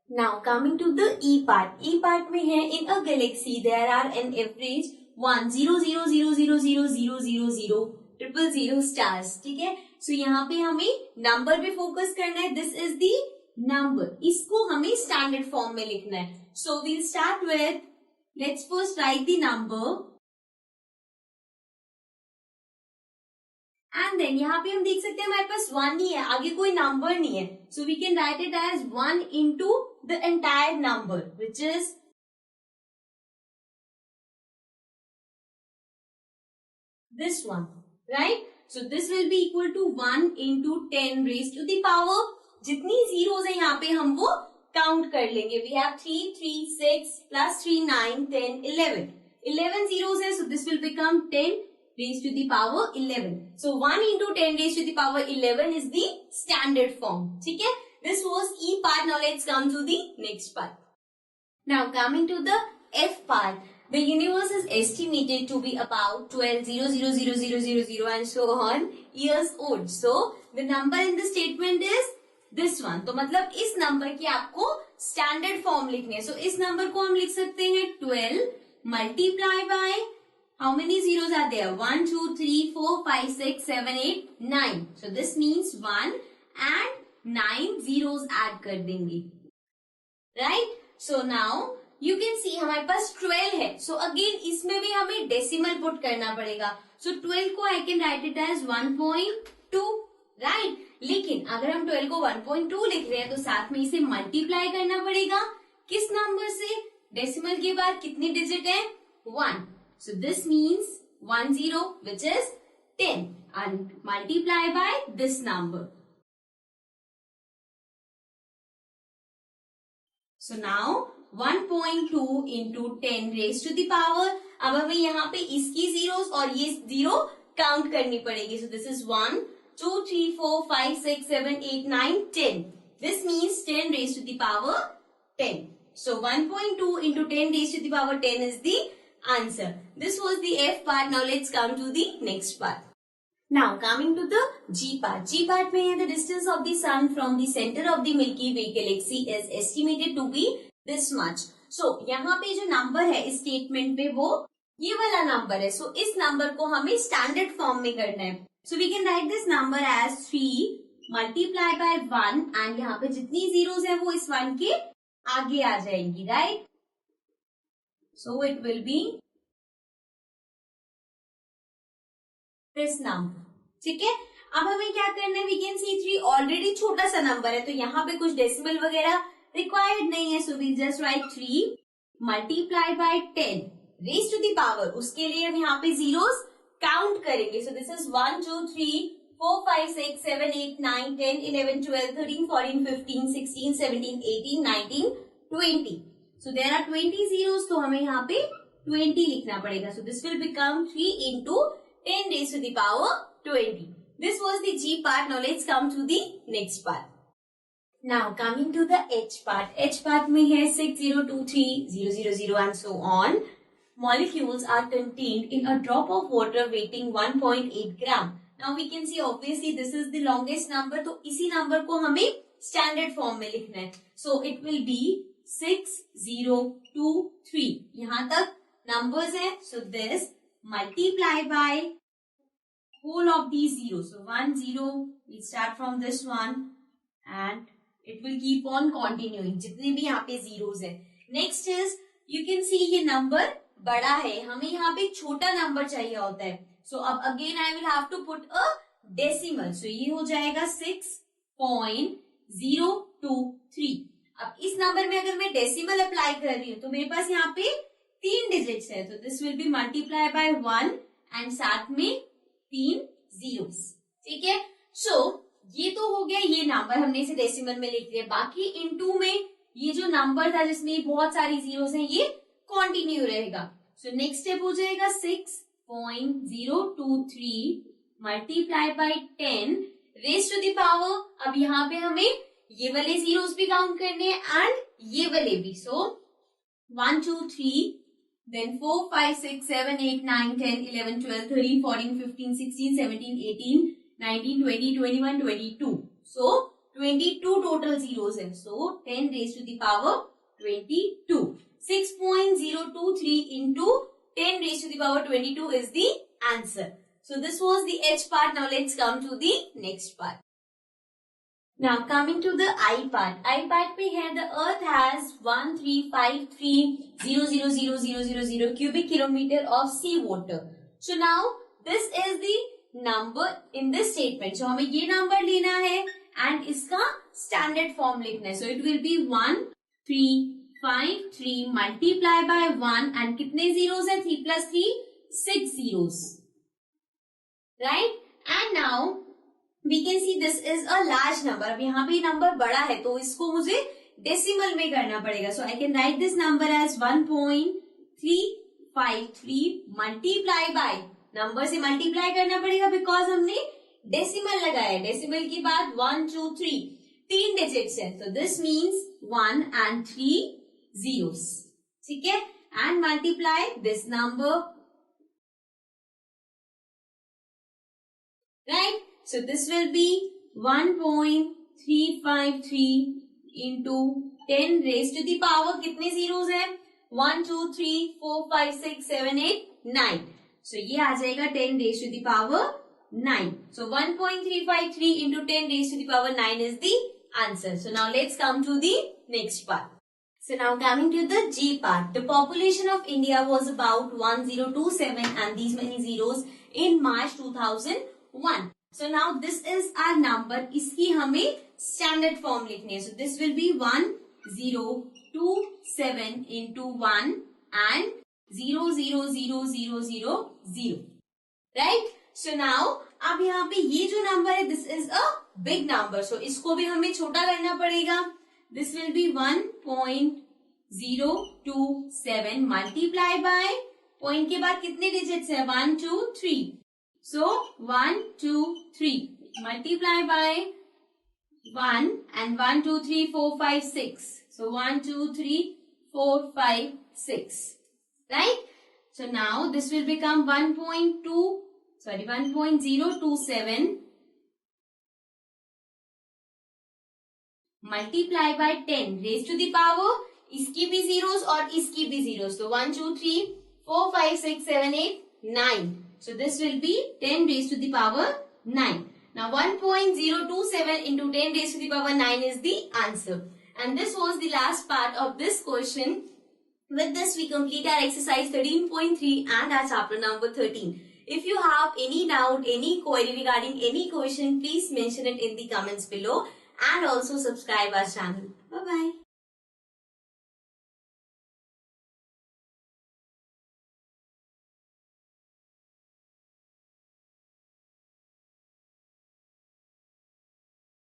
Now coming to the E part. E part में है in a galaxy there are an average 1,0,0,0,0,0,0,0,0,0,0,0 stars. ठीक है. So यहाँ पे हमें नंबर पे फोकस करना है. This is the number. इसको हमें स्टैंडर्ड फॉर्म में लिखना है. So we'll start with, let's first write the number. And then यहाँ पे हम देख सकते हैं हमारे पास 1 ही है, आगे कोई नंबर नहीं है. So we can write it as 1 into the entire number which is this one, right. So this will be equal to 1 into 10 raise to the power. जितनी जीरोस है यहाँ पे हम वो काउंट कर लेंगे. वी हैव 3, 3, 6 प्लस 3, 9, 10, 11 जीरोस है. सो this will become 10 raised to the power 11. So 1 into 10 raised to the power 11 is the standard form. ठीक है? This was E part. Now let's come to the next part. Now coming to the F part. The universe is estimated to be about 12,000,000,000 and so on years old. So the number in the statement is this one. तो मतलब इस number की आपको standard form लिखनी है. So इस number को हम लिख सकते हैं 12 multiply by how many zeros are there? 1, 2, 3, 4, 5, 6, 7, 8, 9. So this means 1 and 9 zeros add कर देंगे. Right? So now you can see हमारे पास 12 है. So again इसमें भी हमें decimal put करना पड़ेगा. So 12 को I can write it as 1.2. Right? लेकिन अगर हम 12 को 1.2 लिख रहे हैं तो साथ में इसे multiply करना पड़ेगा. किस नंबर से? Decimal के बाद कितनी डिजिट है? 1. So this means 10 which is 10 and multiply by this number. So now 1.2 into 10 raised to the power. अब हमें यहाँ पे इसकी जीरोस और ये जीरो काउंट करनी पड़ेगी. So this is 1, 2, 3, 4, 5, 6, 7, 8, 9, 10. This means 10 raised to the power 10. So 1.2 into 10 raised to the power 10 is the answer. This was the F part. Now let's come to the next part. Now coming to the G part. G part में है the distance of the sun from the center of the Milky Way galaxy is estimated to be this much. So यहाँ पे जो number है इस statement पे वो ये वाला नंबर है. So इस नंबर को हमें स्टैंडर्ड फॉर्म में करना है. So we can write this number as 3 multiply by 1 and यहाँ पे जितनी जीरोस है वो इस 1 के आगे आ जाएंगी. Right. So it will be this number. ठीक है. अब हमें क्या करना है? We can see 3 ऑलरेडी छोटा सा नंबर है तो यहाँ पे कुछ डेसिमल वगैरह रिक्वायर्ड नहीं है. So we just write 3 multiply by 10 raised to the power. उसके लिए हम यहाँ पे जीरोस काउंट करेंगे. So this is 1, 2, 3, 4, 5, 6, 7, 8, 9, 10, 11, 12, 13, 14, 15, 16, 17, 18, 19, 20. So there are 20 zeros तो हमें यहाँ पे 20 लिखना पड़ेगा. So this will become 3 into 10 raised to the power 20. This was the G part. Now let's come to the next part. Now coming to the H part. H part में है 602300 and so on. Molecules are contained in a drop of water weighing 1.8 gram. Now we can see obviously this is the longest number. तो इसी number को हमें standard form में लिखना है. So it will be 6023. यहाँ तक नंबर्स है. So this multiply by whole of these zeros. So 1 0. We start from this one and it will keep on continuing. जितने भी यहाँ पे zeros है. Next is you can see ये number बड़ा है. हमें यहाँ पे छोटा नंबर चाहिए होता है. So अब again I will have to put a decimal. So ये हो जाएगा 6.023. अब इस नंबर में अगर मैं डेसिमल अप्लाई कर रही हूँ तो मेरे पास यहाँ पे 3 डिजिट्स है. तो this will B multiply by 1 and साथ में 3 जीरोस. ठीक है. सो ये तो हो गया ये नंबर, हमने इसे डेसिमल में लिख दिया. बाकी इनटू में ये जो नंबर था जिसमें बहुत सारी जीरोस हैं ये कंटिन्यू रहेगा. सो नेक्स्ट स्टेप हो जाएगा 6.023 multiply by 10 raise to the power. अब यहाँ पे हमें ये वाले जीरोस भी काउंट करने हैं एंड ये वाले भी. सो 1 2 3 then 4 5 6 7 8 9 10 11 12 13 14 15 16 17 18 19 20 21 22. So 22 total zeros है. So 10 raised to the power 22. 6.023 into 10 raised to the power 22 is the answer. So this was the H part. Now let's come to the next part. Now coming to the I part. I part पे है the earth has 1353,000,000 cubic kilometer of sea water. So now this is the number in this statement. So हमें ये number लेना है and इसका standard form लिखना है. So it will be 1353 multiply by 1 and कितने zeros है? 3 plus 3 6 zeros. Right? And now we can see this is a large number. अब यहाँ पे नंबर बड़ा है तो इसको मुझे डेसिमल में करना पड़ेगा. So I can write this number as 1.353 multiply by, number से मल्टीप्लाई करना पड़ेगा बिकॉज हमने डेसिमल लगाया. डेसिमल के बाद 1 2 3 3 डिजिट्स है. So this means 1 and 3 zeros. ठीक है. And multiply this number. Right? So this will be 1.353 into 10 raised to the power कितने zeros हैं? 1 2 3 4 5 6 7 8 9. So ये आ जाएगा 10 raised to the power 9. So 1.353 into 10 raised to the power 9 is the answer. So now let's come to the next part. So now coming to the G part. The population of India was about 1027 and these many zeros in March 2001. So now this is our number. इसकी हमें standard form लिखनी है. So this will be 1027 into 1 and 00000. Right? So now अब यहाँ पे ये जो number है this is a big number. So इसको भी हमें छोटा करना पड़ेगा. This will be 1.027 multiply by, point के बाद कितने digits है? 1 2 3. So 1 2 3 multiply by 1 and 1 2 3 4 5 6. So 1 2 3 4 5 6. Right? So now this will become 1.027 multiply by 10 raised to the power, इसकी भी zeros और इसकी भी zeros. So 1 2 3 4 5 6 7 8 9. So this will be 10 raised to the power 9. Now 1.027 into 10 raised to the power 9 is the answer. And this was the last part of this question. With this we complete our exercise 13.3 and our chapter number 13. If you have any doubt, any query regarding any question, please mention it in the comments below and also subscribe our channel. Bye bye.